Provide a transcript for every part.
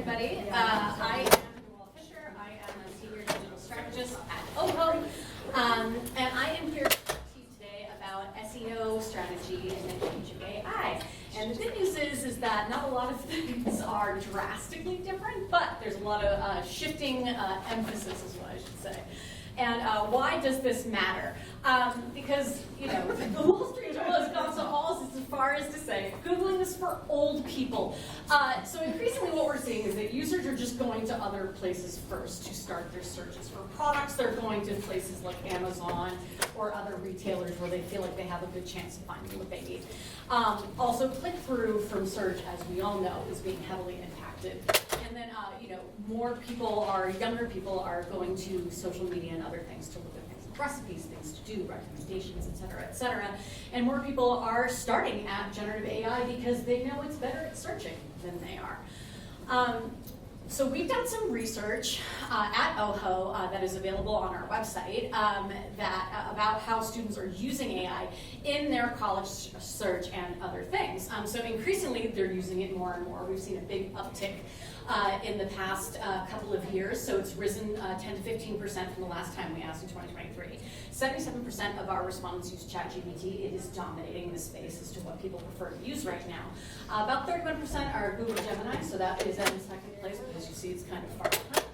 everybody. I am Fischer. I am a senior digital strategist at OHO, and I am here to talk to you today about SEO strategy in the age of AI. And the good news is that not a lot of things are drastically different, but there's a lot of shifting emphasis, is what I should say. And why does this matter? Because, you know, the Wall Street Journal has gone as far as to say, Googling is for old people. So increasingly what we're seeing is that users are just going to other places first to start their searches. For products, they're going to places like Amazon or other retailers where they feel like they have a good chance of finding what they need. Also, click-through from search, as we all know, is being heavily impacted. And then, you know, younger people are going to social media and other things to look at things like recipes, things to do, recommendations, et cetera, et cetera. And more people are starting at generative AI because they know it's better at searching than they are. So we've done some research at OHO that is available on our website about how students are using AI in their college search and other things. So increasingly they're using it more and more. We've seen a big uptick in the past couple of years, so it's risen 10 to 15% from the last time we asked in 2023. 77% of our respondents use ChatGPT. It is dominating the space as to what people prefer to use right now. About 31% are Google Gemini, so that is in second place because you see it's kind of far behind.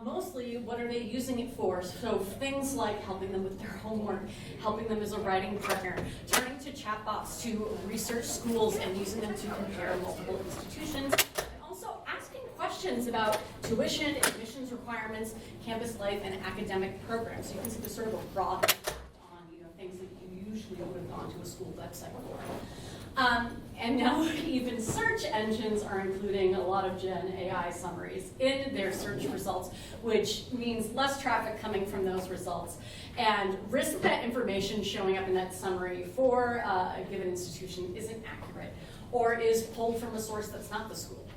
Mostly, what are they using it for? So things like helping them with their homework, helping them as a writing partner, turning to chatbots to research schools and using them to compare multiple institutions, and also asking questions about tuition, admissions requirements, campus life, and academic programs. So you can see there's sort of a broad impact on things that you usually would have gone to a school website for. And now even search engines are including a lot of Gen AI summaries in their search results, which means less traffic coming from those results and risk that information showing up in that summary for a given institution isn't accurate or is pulled from a source that's not the school.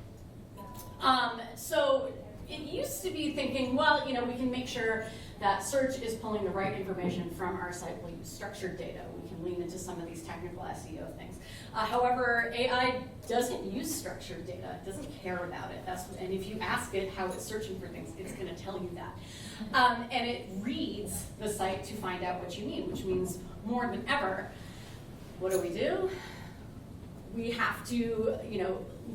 So it used to be thinking, well, we can make sure that search is pulling the right information from our site. We'll use structured data. We can lean into some of these technical SEO things. However, AI doesn't use structured data. It doesn't care about it. And if you ask it how it's searching for things, it's going to tell you that. And it reads the site to find out what you need, which means more than ever, what do? We have to,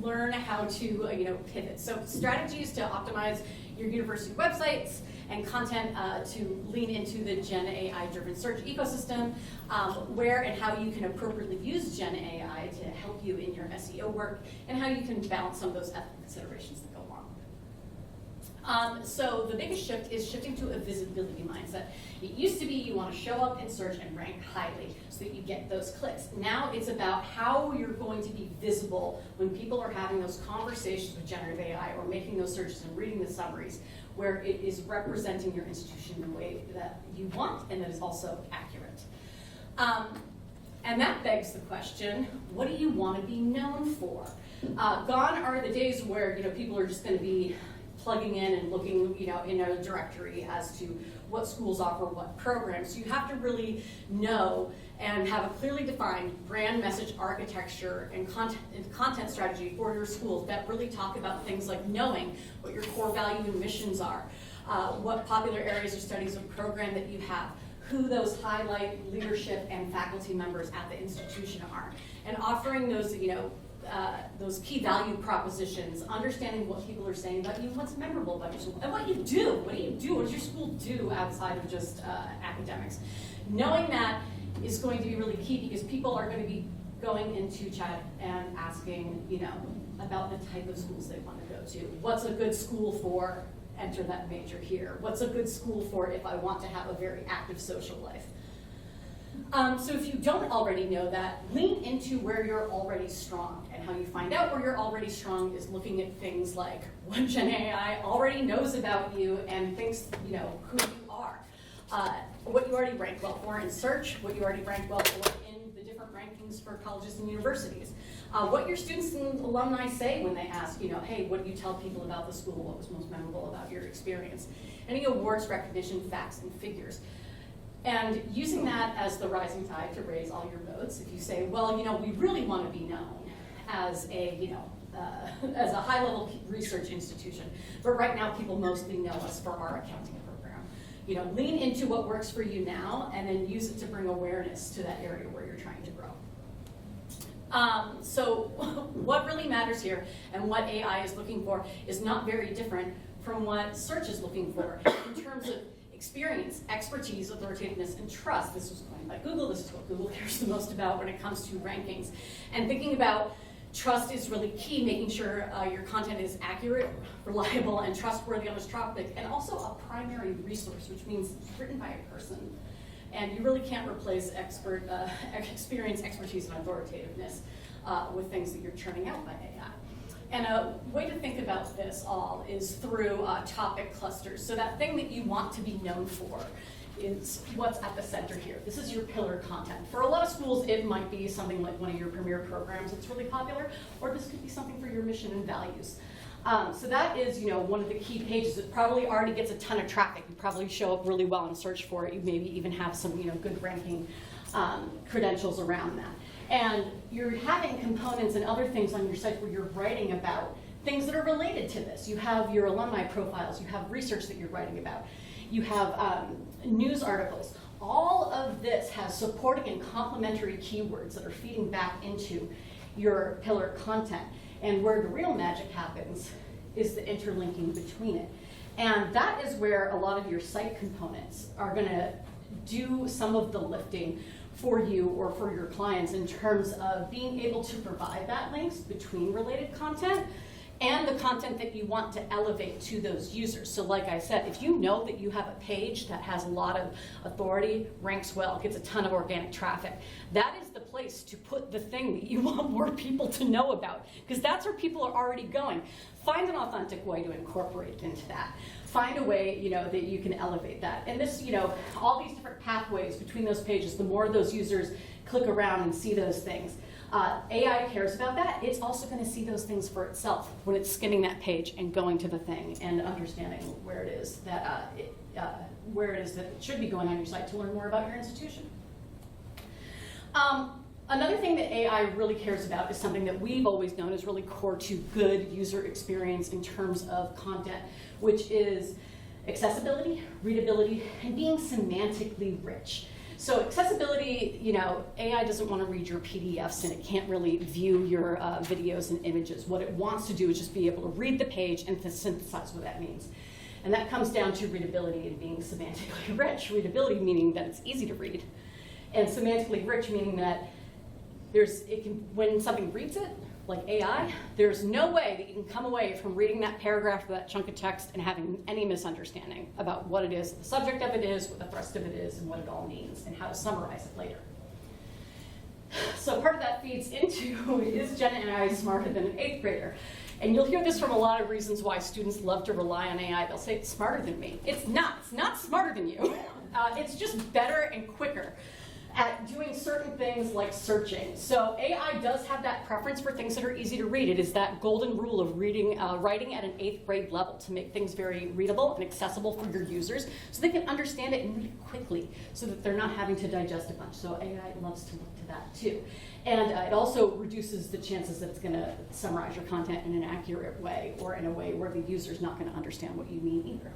learn how to, pivot. So strategies to optimize your university websites and content to lean into the Gen AI-driven search ecosystem, where and how you can appropriately use Gen AI to help you in your SEO work, and how you can balance some of those ethical considerations that go along. So the biggest shift is shifting to a visibility mindset. It used to be you want to show up in search and rank highly so that you get those clicks. Now it's about how you're going to be visible when people are having those conversations with generative AI or making those searches and reading the summaries, where it is representing your institution in a way that you want and that is also accurate. And that begs the question, what do you want to be known for? Gone are the days where people are just going to be plugging in and looking in a directory as to what schools offer what programs. So you have to really know and have a clearly defined brand message architecture and content strategy for your schools that really talk about things like knowing what your core value and missions are, what popular areas of studies of program that you have, who those highlight leadership and faculty members at the institution are, and offering those key value propositions, understanding what people are saying about you, what's memorable about your school, and what you do. What do you do? What does your school do outside of just academics? Knowing that is going to be really key because people are going to be going into chat and asking, about the type of schools they want to go to. What's a good school for? Enter that major here. What's a good school for if I want to have a very active social life? So if you don't already know that, lean into where you're already strong. And how you find out where you're already strong is looking at things like what Gen AI already knows about you and thinks, who you are. What you already rank well for in search, what you already rank well for in the different rankings for colleges and universities. What your students and alumni say when they ask, hey, what do you tell people about the school? What was most memorable about your experience? Any awards, recognition, facts, and figures. And using that as the rising tide to raise all your boats. If you say, well, we really want to be known as a, as a high-level research institution, but right now people mostly know us for our accounting program. You know, lean into what works for you now, and then use it to bring awareness to that area where you're trying to grow. So what really matters here, and what AI is looking for, is not very different from what search is looking for in terms of experience, expertise, authoritativeness, and trust. This was coined by Google. This is what Google cares the most about when it comes to rankings. And thinking about trust is really key, making sure your content is accurate, reliable, and trustworthy on this topic, and also a primary resource, which means written by a person. And you really can't replace experience, expertise, and authoritativeness with things that you're churning out by AI. And a way to think about this all is through topic clusters. So that thing that you want to be known for is what's at the center here. This is your pillar content. For a lot of schools, it might be something like one of your premier programs that's really popular, or this could be something for your mission and values. So that is, one of the key pages. It probably already gets a ton of traffic. You probably show up really well in search for it. You maybe even have some, good ranking credentials around that. And you're having components and other things on your site where you're writing about things that are related to this. You have your alumni profiles. You have research that you're writing about. You have news articles. All of this has supporting and complementary keywords that are feeding back into your pillar content. And where the real magic happens is the interlinking between it. And that is where a lot of your site components are going to do some of the lifting for you or for your clients in terms of being able to provide that links between related content and the content that you want to elevate to those users. So like I said, if you know that you have a page that has a lot of authority, ranks well, gets a ton of organic traffic, that is the place to put the thing that you want more people to know about, because that's where people are already going. Find an authentic way to incorporate it into that. Find a way, that you can elevate that. And this, all these different pathways between those pages, the more those users click around and see those things. AI cares about that. It's also going to see those things for itself when it's skimming that page and going to the thing and understanding where it is that it should be going on your site to learn more about your institution. Another thing that AI really cares about is something that we've always known is really core to good user experience in terms of content, which is accessibility, readability, and being semantically rich. So accessibility, AI doesn't want to read your PDFs and it can't really view your videos and images. What it wants to do is just be able to read the page and to synthesize what that means. And that comes down to readability and being semantically rich. Readability meaning that it's easy to read, and semantically rich meaning that when something reads it, like AI, there's no way that you can come away from reading that paragraph or that chunk of text and having any misunderstanding about what it is, the subject of it is, what the thrust of it is, and what it all means, and how to summarize it later. So part of that feeds into, is Gen AI smarter than an 8th grader? And you'll hear this from a lot of reasons why students love to rely on AI. They'll say, it's smarter than me. It's not smarter than you. It's just better and quicker at doing certain things like searching. So AI does have that preference for things that are easy to read. It is that golden rule of writing at an 8th grade level to make things very readable and accessible for your users so they can understand it and read it quickly so that they're not having to digest a bunch. So AI loves to look to that too. And it also reduces the chances that it's going to summarize your content in an accurate way or in a way where the user's not going to understand what you mean either.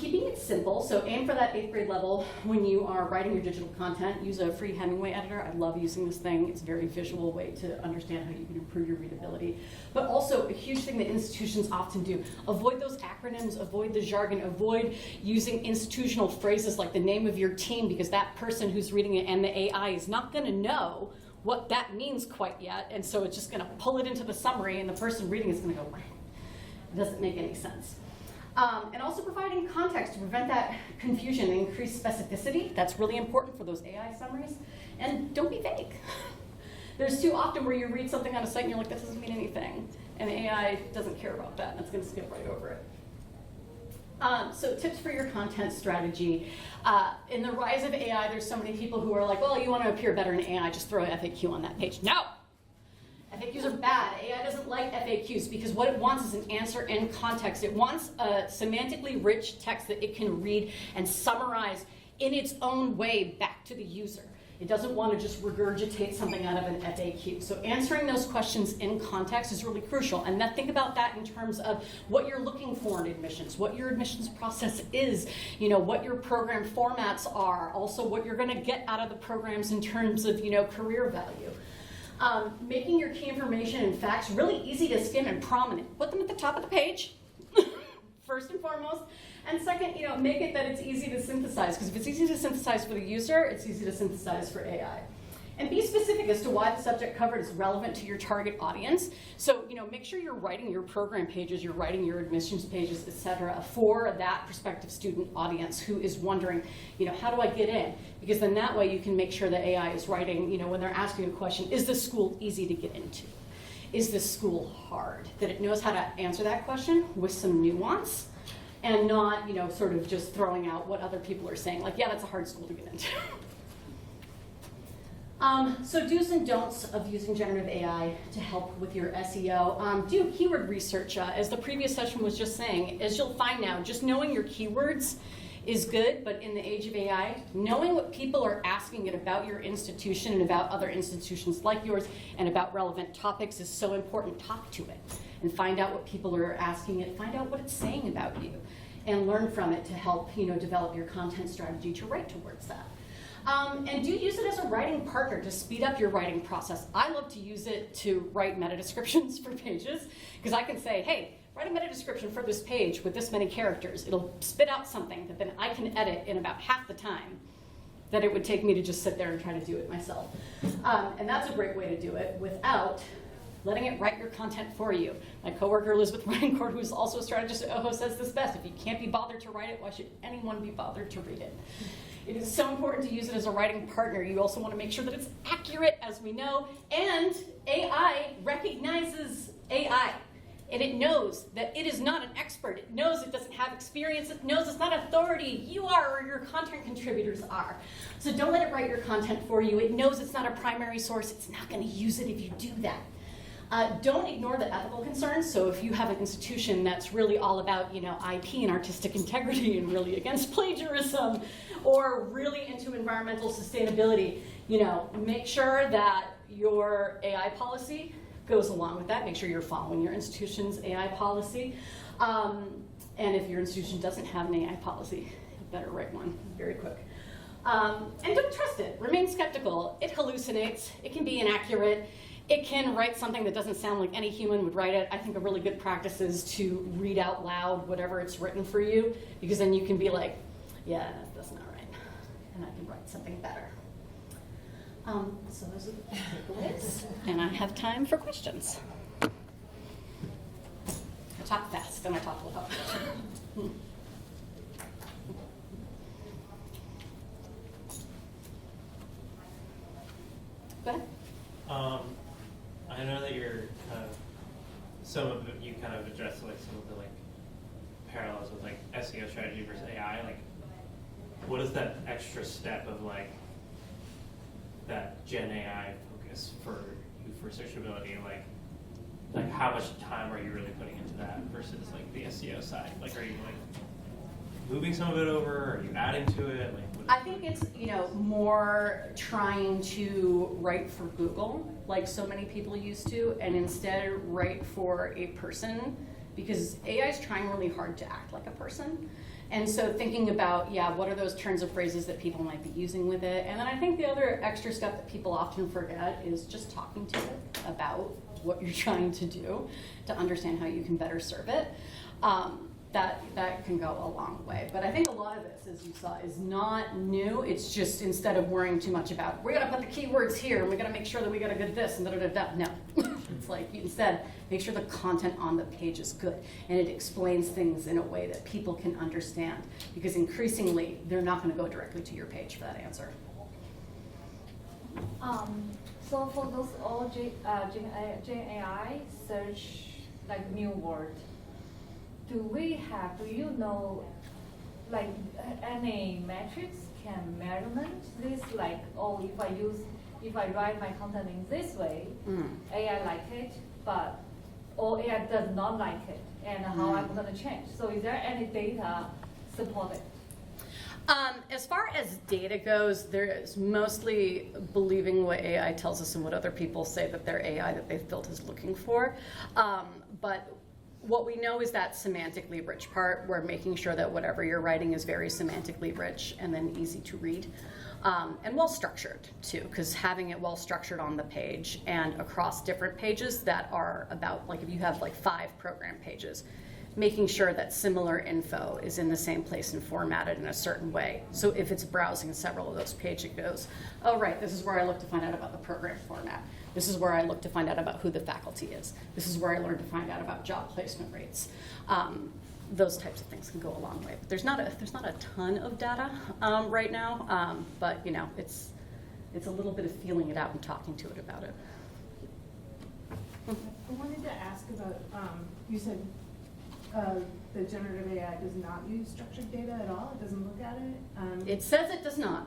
Keeping it simple, so aim for that 8th grade level when you are writing your digital content. Use a free Hemingway editor. I love using this thing. It's a very visual way to understand how you can improve your readability. But also a huge thing that institutions often do, avoid those acronyms, avoid the jargon, avoid using institutional phrases like the name of your team, because that person who's reading it and the AI is not going to know what that means quite yet, and so it's just going to pull it into the summary, and the person reading is going to go, it doesn't make any sense. And also providing context to prevent that confusion and increase specificity. That's really important for those AI summaries. And don't be vague. There's too often where you read something on a site and you're like, that doesn't mean anything. And AI doesn't care about that, and it's going to skip right over it. So tips for your content strategy. In the rise of AI, there's so many people who are like, well, you want to appear better in AI, just throw an FAQ on that page. No! FAQs are bad. AI doesn't like FAQs because what it wants is an answer in context. It wants a semantically rich text that it can read and summarize in its own way back to the user. It doesn't want to just regurgitate something out of an FAQ. So answering those questions in context is really crucial. And then think about that in terms of what you're looking for in admissions, what your admissions process is, what your program formats are, also what you're going to get out of the programs in terms of, career value. Making your key information and facts really easy to skim and prominent. Put them at the top of the page, first and foremost. And second, make it that it's easy to synthesize, because if it's easy to synthesize for the user, it's easy to synthesize for AI. And be specific as to why the subject covered is relevant to your target audience. So, make sure you're writing your program pages, you're writing your admissions pages, et cetera, for that prospective student audience who is wondering, how do I get in? Because then that way you can make sure that AI is writing, when they're asking a question, is this school easy to get into? Is this school hard? That it knows how to answer that question with some nuance, and not, sort of just throwing out what other people are saying, like, yeah, that's a hard school to get into. So do's and don'ts of using generative AI to help with your SEO. Do keyword research. As the previous session was just saying, as you'll find now, just knowing your keywords is good, but in the age of AI, knowing what people are asking it about your institution and about other institutions like yours and about relevant topics is so important. Talk to it and find out what people are asking it, find out what it's saying about you, and learn from it to help develop your content strategy to write towards that. And do use it as a writing partner to speed up your writing process. I love to use it to write meta descriptions for pages, because I can say, hey, write a meta description for this page with this many characters. It'll spit out something that then I can edit in about half the time that it would take me to just sit there and try to do it myself. And that's a great way to do it without letting it write your content for you. My coworker Elizabeth Reincourt, who's also a strategist at OHO, says this best: if you can't be bothered to write it, why should anyone be bothered to read it? It is so important to use it as a writing partner. You also want to make sure that it's accurate, as we know, and AI recognizes AI. And it knows that it is not an expert. It knows it doesn't have experience. It knows it's not authority. You are, or your content contributors are. So don't let it write your content for you. It knows it's not a primary source. It's not going to use it if you do that. Don't ignore the ethical concerns. So if you have an institution that's really all about, IP and artistic integrity and really against plagiarism, or really into environmental sustainability, make sure that your AI policy goes along with that. Make sure you're following your institution's AI policy. And if your institution doesn't have an AI policy, you better write one very quick. And don't trust it. Remain skeptical. It hallucinates. It can be inaccurate. It can write something that doesn't sound like any human would write it. I think a really good practice is to read out loud whatever it's written for you, because then you can be like, yeah, that's not right, and I can write something better. So those are the takeaways, and I have time for questions. I talk fast, and I talk a little. Go ahead. I know that you're some of it you kind of addressed like some of the parallels with SEO strategy versus AI. What is that extra step of that Gen AI focus for you for searchability? Like how much time are you really putting into that versus the SEO side? Are you moving some of it over? Are you adding to it? I think it's more trying to write for Google, like so many people used to, and instead write for a person, because AI is trying really hard to act like a person. And so thinking about, what are those turns of phrases that people might be using with it? And then I think the other extra step that people often forget is just talking to it about what you're trying to do to understand how you can better serve it. That can go a long way. But I think a lot of this, as you saw, is not new. It's just instead of worrying too much about, we're going to put the keywords here, and we're going to make sure that we got a good this, and da-da-da-da. No. It's you instead make sure the content on the page is good, and it explains things in a way that people can understand, because increasingly, they're not going to go directly to your page for that answer. So for those all Gen AI search, new word, do you know, any metrics can measurement this, if I write my content in this way, AI like it, or AI does not like it, and how I'm going to change. So is there any data supported? As far as data goes, there is mostly believing what AI tells us and what other people say that their AI that they've built is looking for. But what we know is that semantically rich part. We're making sure that whatever you're writing is very semantically rich and then easy to read. And well structured too, because having it well structured on the page and across different pages that are about, like if you have like 5 program pages, making sure that similar info is in the same place and formatted in a certain way. So if it's browsing several of those pages, it goes, oh right, this is where I look to find out about the program format. This is where I look to find out about who the faculty is. This is where I learn to find out about job placement rates. Those types of things can go a long way. But there's not a ton of data right now, but you know, it's a little bit of feeling it out and talking to it about it. I wanted to ask about, you said the generative AI does not use structured data at all? It doesn't look at it? It says it does not.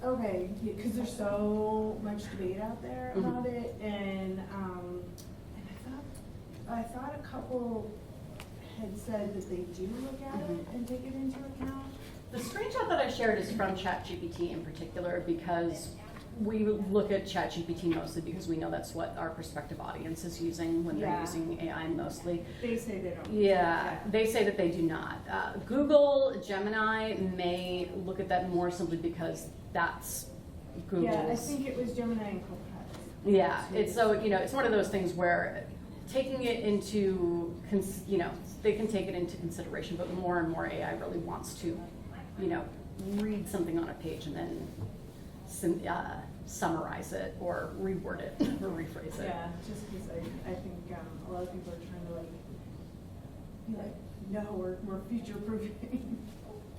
Okay, because there's so much debate out there about it, and I thought a couple had said that they do look at it and take it into account. The screenshot that I shared is from ChatGPT in particular, because we look at ChatGPT mostly because we know that's what our prospective audience is using when they're using AI mostly. They say they don't. Yeah, they say that they do not. Google, Gemini may look at that more simply because that's Google's. Yeah, I think it was Gemini and Copilot. Yeah, it's so, you know, it's one of those things where taking it into, you know, they can take it into consideration, but more and more AI really wants to, you know, read something on a page and then summarize it or reword it or rephrase it. Yeah, just because I think a lot of people are trying to be like, no, we're future proofing.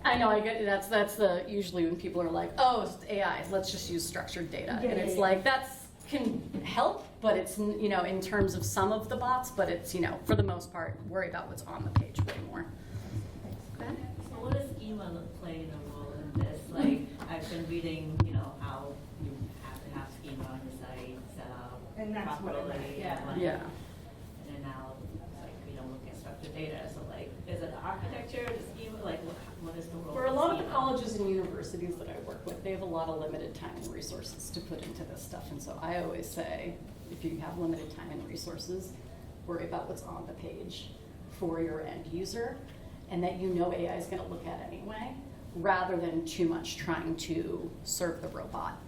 I know, I get that's the usually when people are like, oh, it's AI, let's just use structured data, Yeah, and it's yeah, like that's can help, but it's, you know, in terms of some of the bots, but it's, you know, for the most part, worry about what's on the page way more. Okay. So what does schema play in a role in this? Like, I've been reading, you know, how you have to have schema on your site set up And that's what properly. it is, yeah. And, like, Yeah. and then now, it's like, we don't look at structured data. So, like, is it architecture, the schema? Like, what is the role For a lot of the schema? colleges and universities that I work with, they have a lot of limited time and resources to put into this stuff. And so I always say, if you have limited time and resources, worry about what's on the page for your end user and that you know AI is going to look at anyway, rather than too much trying to serve the robot.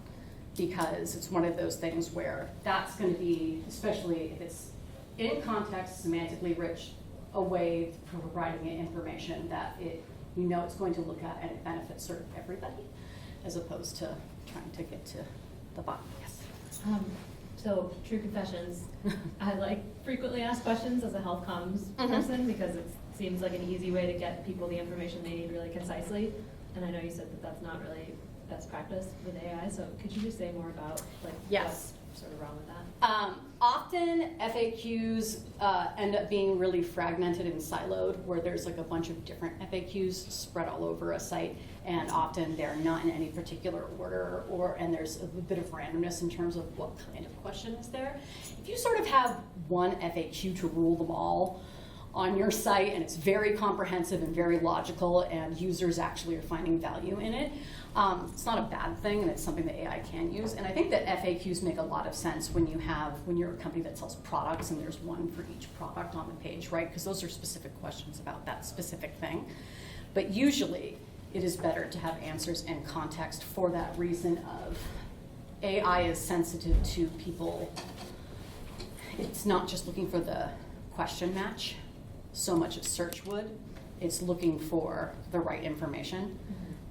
Because it's one of those things where that's going to be, especially if it's in context, semantically rich, a way of providing it information that it, you know, it's going to look at and it benefits sort of everybody, as opposed to trying to get to the bottom. Yes. So, true confessions, I like frequently asked questions as a health comms person because it seems like an easy way to get people the information they need really concisely. And I know you said that that's not really best practice with AI, so could you just say more about like Yes. what's sort of wrong with that? Often FAQs end up being really fragmented and siloed, where there's like a bunch of different FAQs spread all over a site, and often they're not in any particular order, and there's a bit of randomness in terms of what kind of question is there. If you sort of have one FAQ to rule them all on your site, and it's very comprehensive and very logical, and users actually are finding value in it, it's not a bad thing, and it's something that AI can use. And I think that FAQs make a lot of sense when you're a company that sells products and there's one for each product on the page, right? Because those are specific questions about that specific thing. But usually, it is better to have answers and context for that reason of AI is sensitive to people. It's not just looking for the question match so much as search would. It's looking for the right information.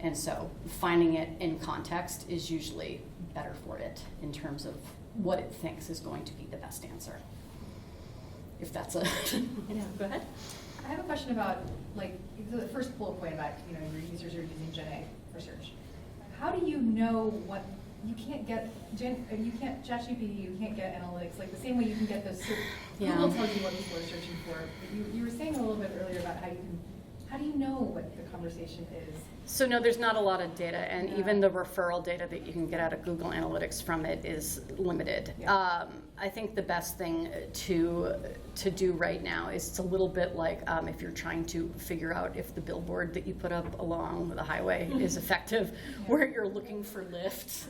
And so finding it in context is usually better for it in terms of what it thinks is going to be the best answer. If that's a... Yeah, go ahead. I have a question about, like, the first bullet point about, you know, your users are using Gen A for search. How do you know what, you can't get, ChatGPT, you can't get analytics, like the same way you can get the search, Yeah. Google tells you what people are searching for. But you were saying a little bit earlier about how you can How do you know what the conversation is? So no, there's not a lot of data, and Yeah. even the referral data that you can get out of Google Analytics from it is limited. Yeah. I think the best thing to do right now is it's a little bit like if you're trying to figure out if the billboard that you put up along the highway is effective, where you're looking for lift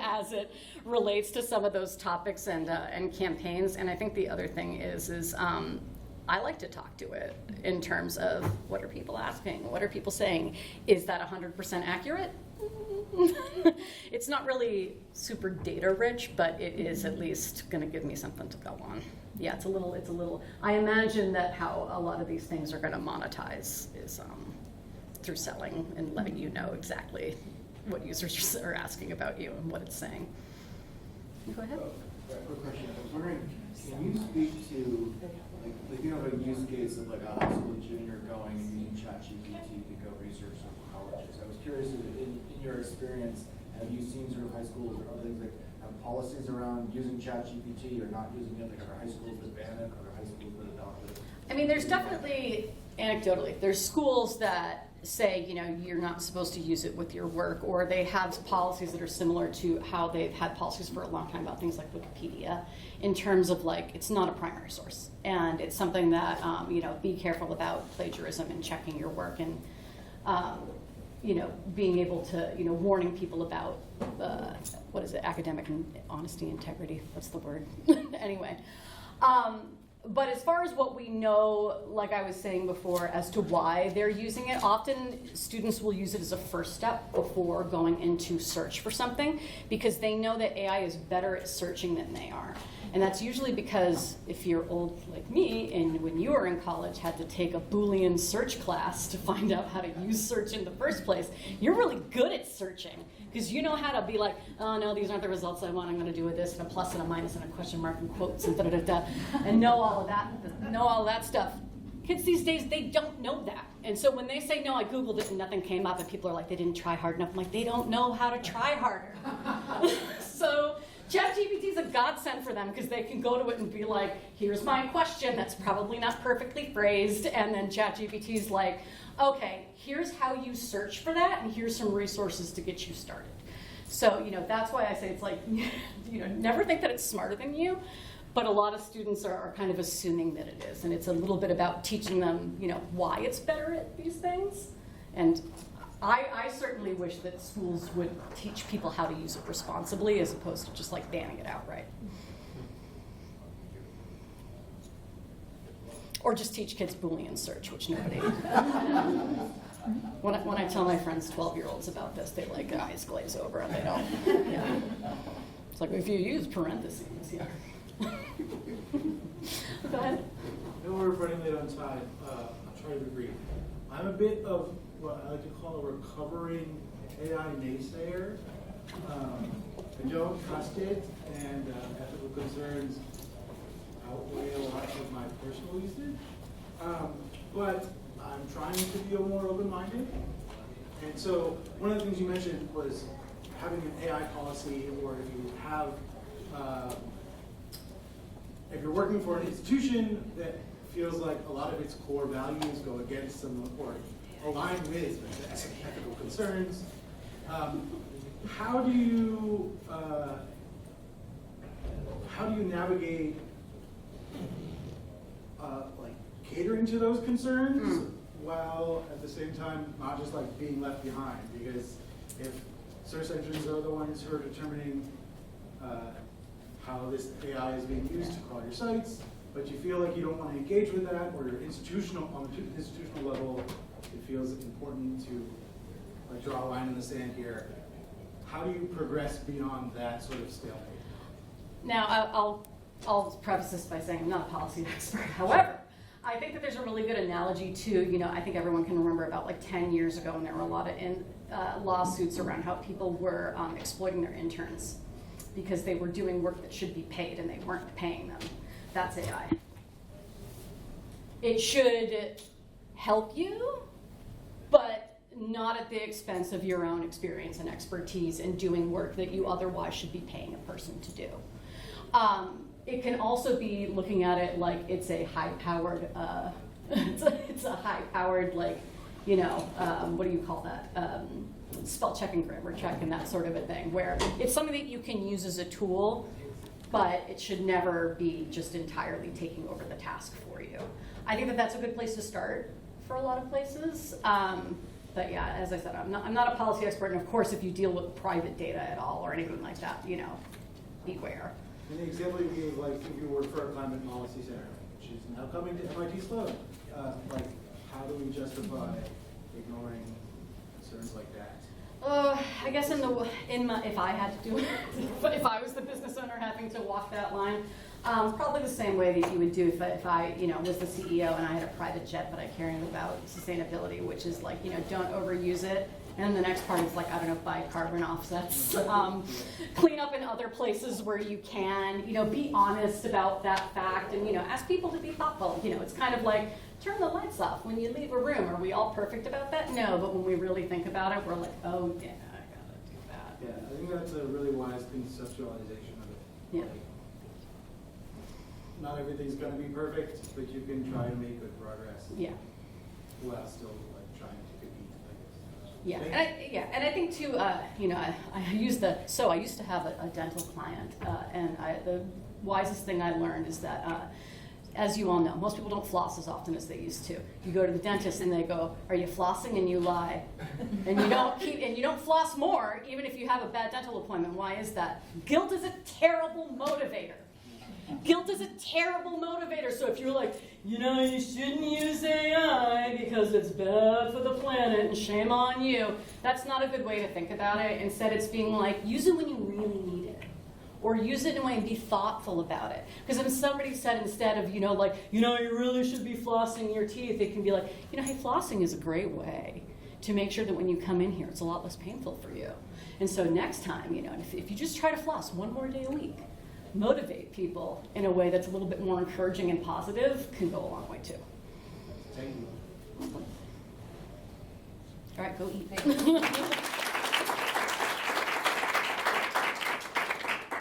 as it relates to some of those topics and campaigns. And I think the other thing is I like to talk to it in terms of what are people asking, what are people saying, is that 100% accurate? It's not really super data rich, but it is at least going to give me something to go on. Yeah, it's a little. I imagine that how a lot of these things are going to monetize is through selling and letting you know exactly what users are asking about you and what it's saying. Go ahead. Quick question. I was wondering, can you speak to, like you have a use case of like a high school junior going and using ChatGPT to go research some colleges. I was curious, in your experience, have you seen sort of high schools or other things like have policies around using ChatGPT or not using it? Like are high schools that ban it or high schools that adopt it? I mean, there's definitely, anecdotally, there's schools that say, you're not supposed to use it with your work, or they have policies that are similar to how they've had policies for a long time about things like Wikipedia, in terms of like, it's not a primary source. And it's something that, be careful about plagiarism and checking your work and, being able to, warning people about, academic honesty, integrity, what's the word? Anyway. But as far as what we know, like I was saying before, as to why they're using it, often students will use it as a first step before going into search for something, because they know that AI is better at searching than they are. And that's usually because if you're old like me, and when you were in college had to take a Boolean search class to find out how to use search in the first place, you're really good at searching. Because you know how to be like, oh no, these aren't the results I want, I'm going to do a this and a plus and a minus and a question mark and quotes and da-da-da-da, and know all of that stuff. Kids these days, they don't know that. And so when they say, no, I Googled it and nothing came up, and people are like, they didn't try hard enough, I'm like, they don't know how to try harder. So ChatGPT is a godsend for them, because they can go to it and be like, here's my question that's probably not perfectly phrased, and then ChatGPT is like, okay, here's how you search for that, and here's some resources to get you started. So, that's why I say it's like, never think that it's smarter than you, but a lot of students are kind of assuming that it is, and it's a little bit about teaching them, why it's better at these things. And I certainly wish that schools would teach people how to use it responsibly, as opposed to just like banning it outright. Or just teach kids Boolean search, which nobody. When I tell my friends 12-year-olds about this, they like their eyes glaze over and they don't. Yeah. It's like, if you use parentheses, yeah. Go ahead. I know we're running late on time. I'll try to be brief. I'm a bit of what I like to call a recovering AI naysayer. I don't trust it, and ethical concerns outweigh a lot of my personal usage. But I'm trying to be more open-minded. And so one of the things you mentioned was having an AI policy, or if you have, if you're working for an institution that feels like a lot of its core values go against some, or align with ethical concerns, how do you navigate like catering to those concerns while at the same time not just like being left behind? Because if search engines are the ones who are determining how this AI is being used to crawl your sites, but you feel like you don't want to engage with that, or you're institutional, on the institutional level, it feels important to like draw a line in the sand here. How do you progress beyond that sort of stalemate? Now, I'll preface this by saying I'm not a policy expert. However, I think that there's a really good analogy to, I think everyone can remember about like 10 years ago when there were a lot of lawsuits around how people were exploiting their interns because they were doing work that should be paid and they weren't paying them. That's AI. It should help you, but not at the expense of your own experience and expertise in doing work that you otherwise should be paying a person to do. It can also be looking at it like it's a high-powered it's a high-powered, like, you know, what do you call that? Spell check and grammar check and that sort of a thing, where it's something that you can use as a tool, but it should never be just entirely taking over the task for you. I think that that's a good place to start for a lot of places. But yeah, as I said, I'm not a policy expert, and of course, if you deal with private data at all or anything like that, you know, beware. And the example you gave, like, if you work for a climate policy center, which is now coming to MIT Sloan, like, how do we justify ignoring concerns like that? I guess if I had to do it, if I was the business owner having to walk that line, probably the same way that you would do if I, you know, was the CEO and I had a private jet, but I cared about sustainability, which is like, you know, don't overuse it. And the next part is like, I don't know, buy carbon offsets, clean up in other places where you can, you know, be honest about that fact, and, you know, ask people to be thoughtful. You know, it's kind of like, turn the lights off when you leave a room. Are we all perfect about that? No, but when we really think about it, we're like, oh, yeah, I gotta do that. Yeah, I think that's a really wise conceptualization of it. Yeah. Like, not everything's gonna be perfect, but you can try to make good progress. Yeah. While still like trying to compete, I guess. Yeah, and I think too, you know, I used to have a dental client, and the wisest thing I learned is that, as you all know, most people don't floss as often as they used to. You go to the dentist and they go, "Are you flossing?" and you lie, and you don't floss more, even if you have a bad dental appointment. Why is that? Guilt is a terrible motivator. Guilt is a terrible motivator. So if you're like, you know, you shouldn't use AI because it's bad for the planet and shame on you, that's not a good way to think about it. Instead, it's being like, use it when you really need it. Or use it in a way and be thoughtful about it. Because if somebody said instead of, you know, like, you know, you really should be flossing your teeth, it can be like, you know, hey, flossing is a great way to make sure that when you come in here, it's a lot less painful for you. And so next time, you know, if you just try to floss one more day a week, motivate people in a way that's a little bit more encouraging and positive, can go a long way too. Thank you. All right, go eat.